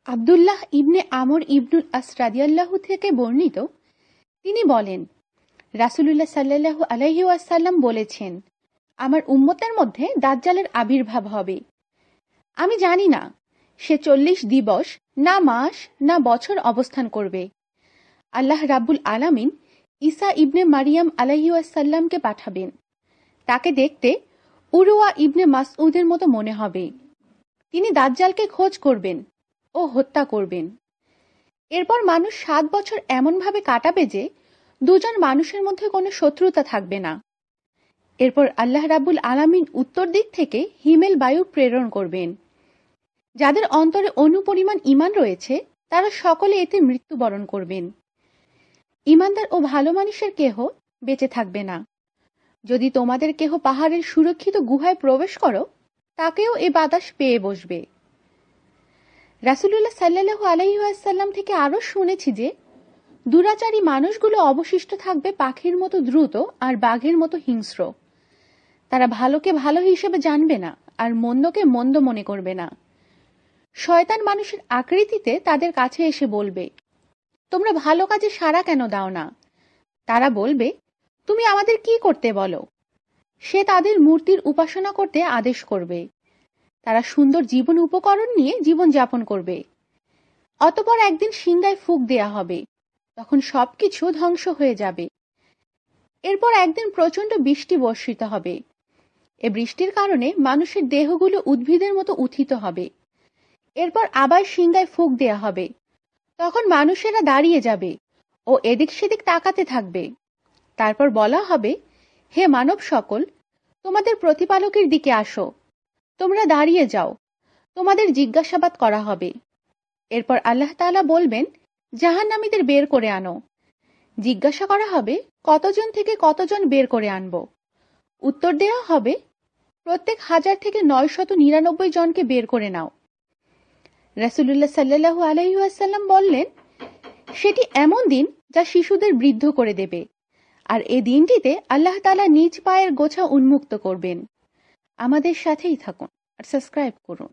আব্দুল্লাহ ইবনে আমর ইবনুল আস রাদিয়াল্লাহু থেকে বর্ণিত, তিনি বলেন, রাসূলুল্লাহ সাল্লাল্লাহু আলাইহি ওয়াসাল্লাম বলেছেন, আমার উম্মতের মধ্যে দাজ্জালের আবির্ভাব হবে। আমি জানি না সে 40 দিবস, না মাস, না বছর অবস্থান করবে। আল্লাহ রাব্বুল আলামিন ঈসা ইবনে মারিয়াম আলাইহি ওয়াসাল্লামকে পাঠাবেন। তাকে দেখতে উরওয়া ইবনে মাসউদের মতো মনে হবে। তিনি দাজ্জালকে খোঁজ করবেন ও হত্যা করবেন। এরপর মানুষ 7 বছর এমনভাবে কাটাবে যে দুজন মানুষের মধ্যে কোনো শত্রুতা থাকবে না। এরপর আল্লাহ রাব্বুল আলামিন উত্তর দিক থেকে হিমেল বায়ু প্রেরণ করবেন। যাদের অন্তরে অনুপরিমাণ ঈমান রয়েছে তারা সকলে এতে মৃত্যুবরণ করবেন। ঈমানদার ও ভালো মানুষের কেহ বেঁচে থাকবে না। যদি তোমাদের কেহ পাহাড়ের সুরক্ষিত গুহায় প্রবেশ করো, তাকেও এ বাতাস পেয়ে বসবে। রাসূলুল্লাহ সাল্লাল্লাহু আলাইহি ওয়াসাল্লাম থেকে আরো শুনেছি যে দুরাচারী মানুষগুলো অবশিষ্ট থাকবে পাখির মতো দ্রুত আর বাঘের মতো হিংস্র। তারা ভালোকে ভালো হিসেবে জানবে না আর মন্দকে মন্দ মনে করবে না। শয়তান মানুষের আকৃতিতে তাদের কাছে এসে বলবে, তোমরা ভালো কাজে সাড়া কেন দাও না? তারা বলবে, তুমি আমাদের কি করতে বলো? সে তাদের মূর্তির উপাসনা করতে আদেশ করবে। তারা সুন্দর জীবন উপকরণ নিয়ে জীবন যাপন করবে। অতঃপর একদিন সিংহায় ফুঁক দেয়া হবে, তখন সবকিছু ধ্বংস হয়ে যাবে। এরপর একদিন প্রচন্ড বৃষ্টি বর্ষিত হবে। এ বৃষ্টির কারণে মানুষের দেহগুলো উদ্ভিদের মতো উত্থিত হবে। এরপর আবার সিংহায় ফুঁক দেয়া হবে, তখন মানুষেরা দাঁড়িয়ে যাবে ও এদিক সেদিক তাকাতে থাকবে। তারপর বলা হবে, হে মানব সকল, তোমাদের প্রতিপালকের দিকে আসো, তোমরা দাঁড়িয়ে যাও, তোমাদের জিজ্ঞাসাবাদ করা হবে। এরপর আল্লাহ তাআলা বলবেন, জাহান্নামীদের বের করে আনো। জিজ্ঞাসা করা হবে, কতজন থেকে কতজন বের করে আনব? উত্তর দেওয়া হবে, প্রত্যেক 1000 থেকে 999 জনকে বের করে নাও। রাসূলুল্লাহ সাল্লাল্লাহু আলাইহি ওয়াসাল্লাম বললেন, সেটি এমন দিন যা শিশুদের বৃদ্ধ করে দেবে, আর এ দিনটিতে আল্লাহ তাআলা নিজ পায়ের গোছা উন্মুক্ত করবেন। আমাদের সাথেই থাকুন আর সাবস্ক্রাইব করুন।